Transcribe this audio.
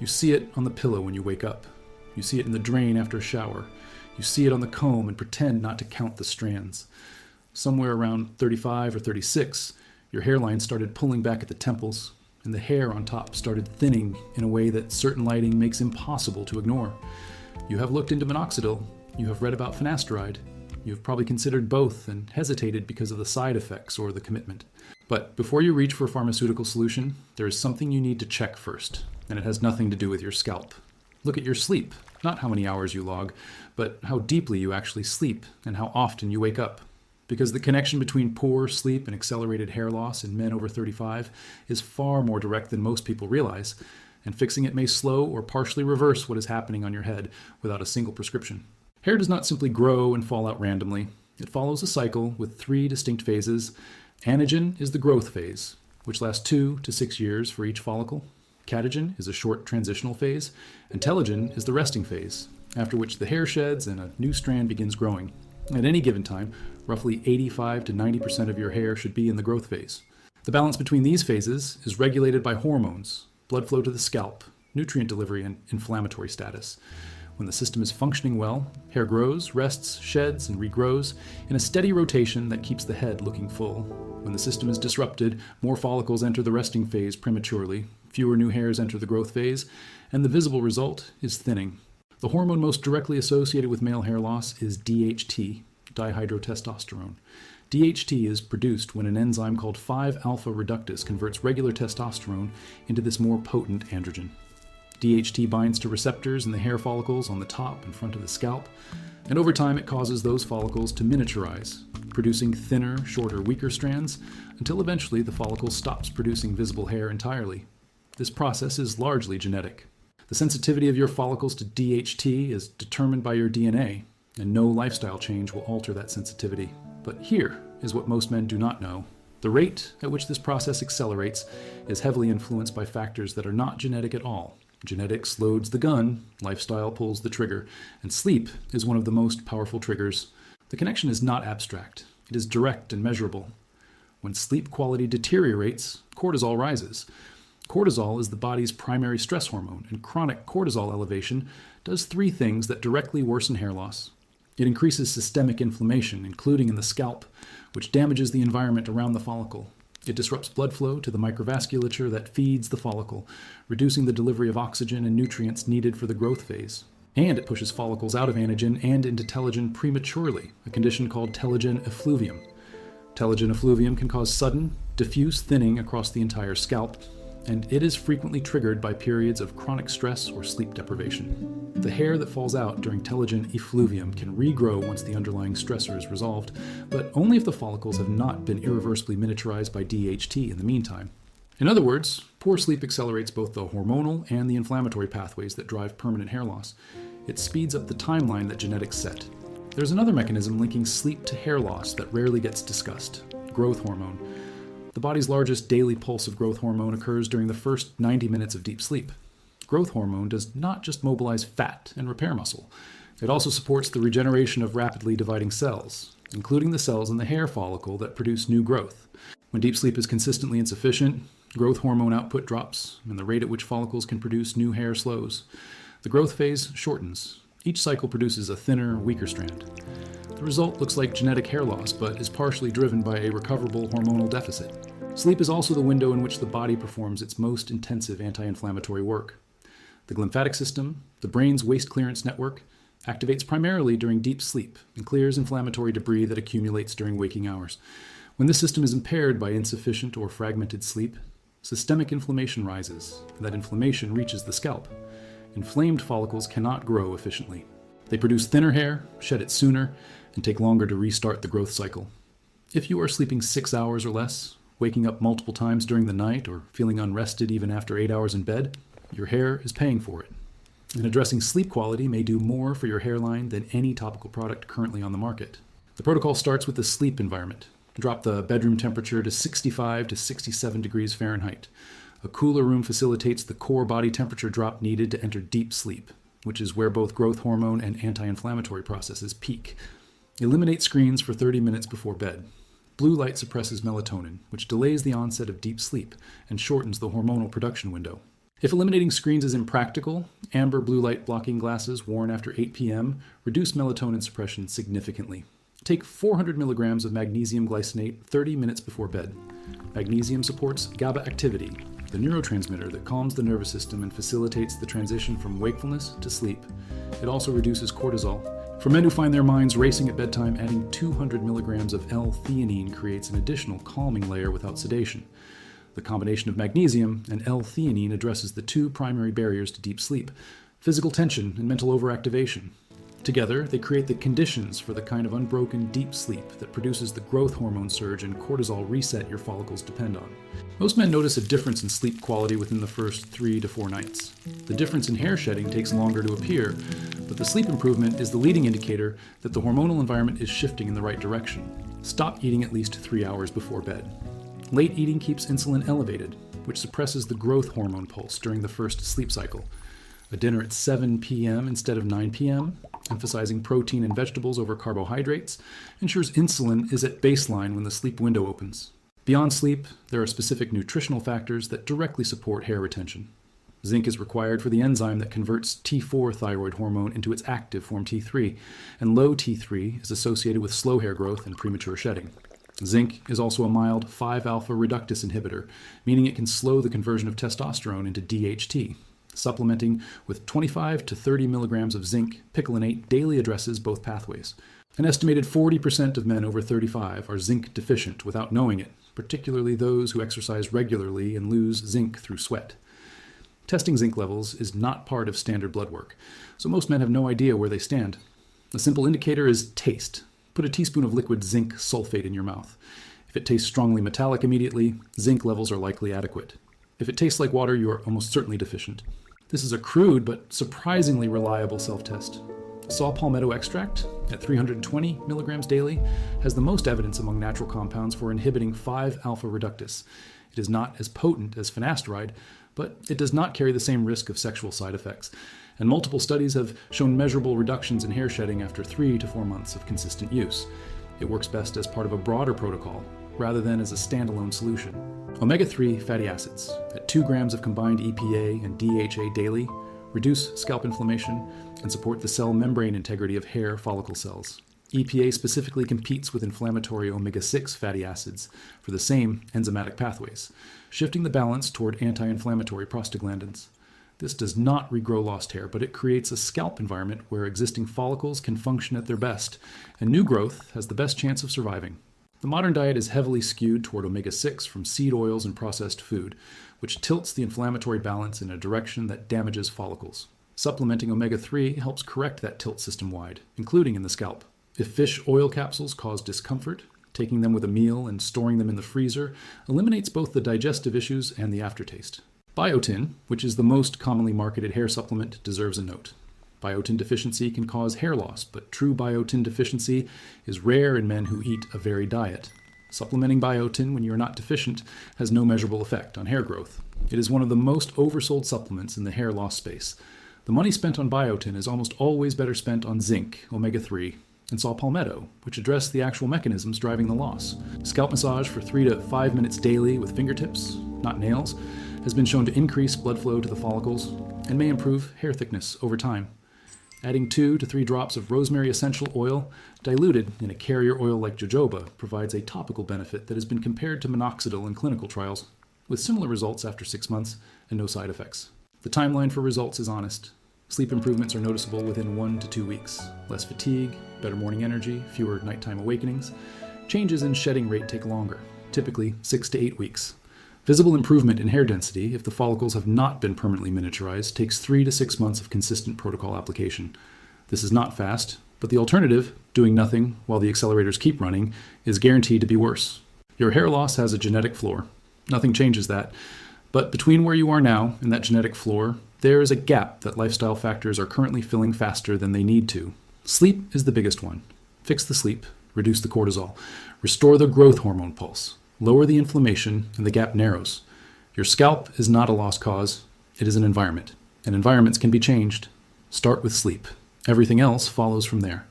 You see it on the pillow when you wake up. You see it in the drain after a shower. You see it on the comb and pretend not to count the strands. Somewhere around 35 or 36, your hairline started pulling back at the temples, and the hair on top started thinning in a way that certain lighting makes impossible to ignore. You have looked into minoxidil. You have read about finasteride. You have probably considered both and hesitated because of the side effects or the commitment. But before you reach for a pharmaceutical solution, there is something you need to check first, and it has nothing to do with your scalp. Look at your sleep, not how many hours you log, but how deeply you actually sleep and how often you wake up. Because the connection between poor sleep and accelerated hair loss in men over 35 is far more direct than most people realize, and fixing it may slow or partially reverse what is happening on your head without a single prescription. Hair does not simply grow and fall out randomly. It follows a cycle with 3 distinct phases. Anagen is the growth phase, which lasts 2 to 6 years for each follicle. Catagen is a short transitional phase, and telogen is the resting phase, after which the hair sheds and a new strand begins growing. At any given time, roughly 85 to 90% of your hair should be in the growth phase. The balance between these phases is regulated by hormones, blood flow to the scalp, nutrient delivery, and inflammatory status. When the system is functioning well, hair grows, rests, sheds, and regrows in a steady rotation that keeps the head looking full. When the system is disrupted, more follicles enter the resting phase prematurely, fewer new hairs enter the growth phase, and the visible result is thinning. The hormone most directly associated with male hair loss is DHT, dihydrotestosterone. DHT is produced when an enzyme called 5-alpha reductase converts regular testosterone into this more potent androgen. DHT binds to receptors in the hair follicles on the top and front of the scalp, and over time it causes those follicles to miniaturize, producing thinner, shorter, weaker strands, until eventually the follicle stops producing visible hair entirely. This process is largely genetic. The sensitivity of your follicles to DHT is determined by your DNA, and no lifestyle change will alter that sensitivity. But here is what most men do not know. The rate at which this process accelerates is heavily influenced by factors that are not genetic at all. Genetics loads the gun, lifestyle pulls the trigger, and sleep is one of the most powerful triggers. The connection is not abstract. It is direct and measurable. When sleep quality deteriorates, cortisol rises. Cortisol is the body's primary stress hormone, and chronic cortisol elevation does 3 things that directly worsen hair loss. It increases systemic inflammation, including in the scalp, which damages the environment around the follicle. It disrupts blood flow to the microvasculature that feeds the follicle, reducing the delivery of oxygen and nutrients needed for the growth phase. And it pushes follicles out of anagen and into telogen prematurely, a condition called telogen effluvium. Telogen effluvium can cause sudden, diffuse thinning across the entire scalp, and it is frequently triggered by periods of chronic stress or sleep deprivation. The hair that falls out during telogen effluvium can regrow once the underlying stressor is resolved, but only if the follicles have not been irreversibly miniaturized by DHT in the meantime. In other words, poor sleep accelerates both the hormonal and the inflammatory pathways that drive permanent hair loss. It speeds up the timeline that genetics set. There's another mechanism linking sleep to hair loss that rarely gets discussed: growth hormone. The body's largest daily pulse of growth hormone occurs during the first 90 minutes of deep sleep. Growth hormone does not just mobilize fat and repair muscle. It also supports the regeneration of rapidly dividing cells, including the cells in the hair follicle that produce new growth. When deep sleep is consistently insufficient, growth hormone output drops, and the rate at which follicles can produce new hair slows. The growth phase shortens. Each cycle produces a thinner, weaker strand. The result looks like genetic hair loss, but is partially driven by a recoverable hormonal deficit. Sleep is also the window in which the body performs its most intensive anti-inflammatory work. The glymphatic system, the brain's waste clearance network, activates primarily during deep sleep and clears inflammatory debris that accumulates during waking hours. When this system is impaired by insufficient or fragmented sleep, systemic inflammation rises, and that inflammation reaches the scalp. Inflamed follicles cannot grow efficiently. They produce thinner hair, shed it sooner, and take longer to restart the growth cycle. If you are sleeping 6 hours or less, waking up multiple times during the night, or feeling unrested even after 8 hours in bed, your hair is paying for it. And addressing sleep quality may do more for your hairline than any topical product currently on the market. The protocol starts with the sleep environment. Drop the bedroom temperature to 65 to 67 degrees Fahrenheit. A cooler room facilitates the core body temperature drop needed to enter deep sleep, which is where both growth hormone and anti-inflammatory processes peak. Eliminate screens for 30 minutes before bed. Blue light suppresses melatonin, which delays the onset of deep sleep and shortens the hormonal production window. If eliminating screens is impractical, amber blue light blocking glasses worn after 8 p.m. reduce melatonin suppression significantly. Take 400 milligrams of magnesium glycinate 30 minutes before bed. Magnesium supports GABA activity, the neurotransmitter that calms the nervous system and facilitates the transition from wakefulness to sleep. It also reduces cortisol. For men who find their minds racing at bedtime, adding 200 milligrams of L-theanine creates an additional calming layer without sedation. The combination of magnesium and L-theanine addresses the two primary barriers to deep sleep: physical tension and mental overactivation. Together, they create the conditions for the kind of unbroken deep sleep that produces the growth hormone surge and cortisol reset your follicles depend on. Most men notice a difference in sleep quality within the first 3 to 4 nights. The difference in hair shedding takes longer to appear, but the sleep improvement is the leading indicator that the hormonal environment is shifting in the right direction. Stop eating at least 3 hours before bed. Late eating keeps insulin elevated, which suppresses the growth hormone pulse during the first sleep cycle. A dinner at 7 p.m. instead of 9 p.m., emphasizing protein and vegetables over carbohydrates, ensures insulin is at baseline when the sleep window opens. Beyond sleep, there are specific nutritional factors that directly support hair retention. Zinc is required for the enzyme that converts T4 thyroid hormone into its active form T3, and low T3 is associated with slow hair growth and premature shedding. Zinc is also a mild 5-alpha reductase inhibitor, meaning it can slow the conversion of testosterone into DHT. Supplementing with 25 to 30 milligrams of zinc picolinate daily addresses both pathways. An estimated 40% of men over 35 are zinc deficient without knowing it, particularly those who exercise regularly and lose zinc through sweat. Testing zinc levels is not part of standard blood work, so most men have no idea where they stand. A simple indicator is taste. Put a teaspoon of liquid zinc sulfate in your mouth. If it tastes strongly metallic immediately, zinc levels are likely adequate. If it tastes like water, you are almost certainly deficient. This is a crude but surprisingly reliable self-test. Saw palmetto extract, at 320 milligrams daily, has the most evidence among natural compounds for inhibiting 5-alpha reductase. It is not as potent as finasteride, but it does not carry the same risk of sexual side effects, and multiple studies have shown measurable reductions in hair shedding after 3 to 4 months of consistent use. It works best as part of a broader protocol, rather than as a standalone solution. Omega-3 fatty acids, at 2 grams of combined EPA and DHA daily, reduce scalp inflammation and support the cell membrane integrity of hair follicle cells. EPA specifically competes with inflammatory omega-6 fatty acids for the same enzymatic pathways, shifting the balance toward anti-inflammatory prostaglandins. This does not regrow lost hair, but it creates a scalp environment where existing follicles can function at their best, and new growth has the best chance of surviving. The modern diet is heavily skewed toward omega-6 from seed oils and processed food, which tilts the inflammatory balance in a direction that damages follicles. Supplementing omega-3 helps correct that tilt system-wide, including in the scalp. If fish oil capsules cause discomfort, taking them with a meal and storing them in the freezer eliminates both the digestive issues and the aftertaste. Biotin, which is the most commonly marketed hair supplement, deserves a note. Biotin deficiency can cause hair loss, but true biotin deficiency is rare in men who eat a varied diet. Supplementing biotin when you are not deficient has no measurable effect on hair growth. It is one of the most oversold supplements in the hair loss space. The money spent on biotin is almost always better spent on zinc, omega-3, and saw palmetto, which address the actual mechanisms driving the loss. Scalp massage for 3 to 5 minutes daily with fingertips, not nails, has been shown to increase blood flow to the follicles and may improve hair thickness over time. Adding 2 to 3 drops of rosemary essential oil diluted in a carrier oil like jojoba provides a topical benefit that has been compared to minoxidil in clinical trials, with similar results after 6 months and no side effects. The timeline for results is honest. Sleep improvements are noticeable within 1 to 2 weeks. Less fatigue, better morning energy, fewer nighttime awakenings. Changes in shedding rate take longer, typically 6 to 8 weeks. Visible improvement in hair density, if the follicles have not been permanently miniaturized, takes 3 to 6 months of consistent protocol application. This is not fast, but the alternative, doing nothing while the accelerators keep running, is guaranteed to be worse. Your hair loss has a genetic floor. Nothing changes that. But between where you are now and that genetic floor, there is a gap that lifestyle factors are currently filling faster than they need to. Sleep is the biggest one. Fix the sleep, reduce the cortisol, restore the growth hormone pulse. Lower the inflammation, and the gap narrows. Your scalp is not a lost cause. It is an environment, and environments can be changed. Start with sleep. Everything else follows from there.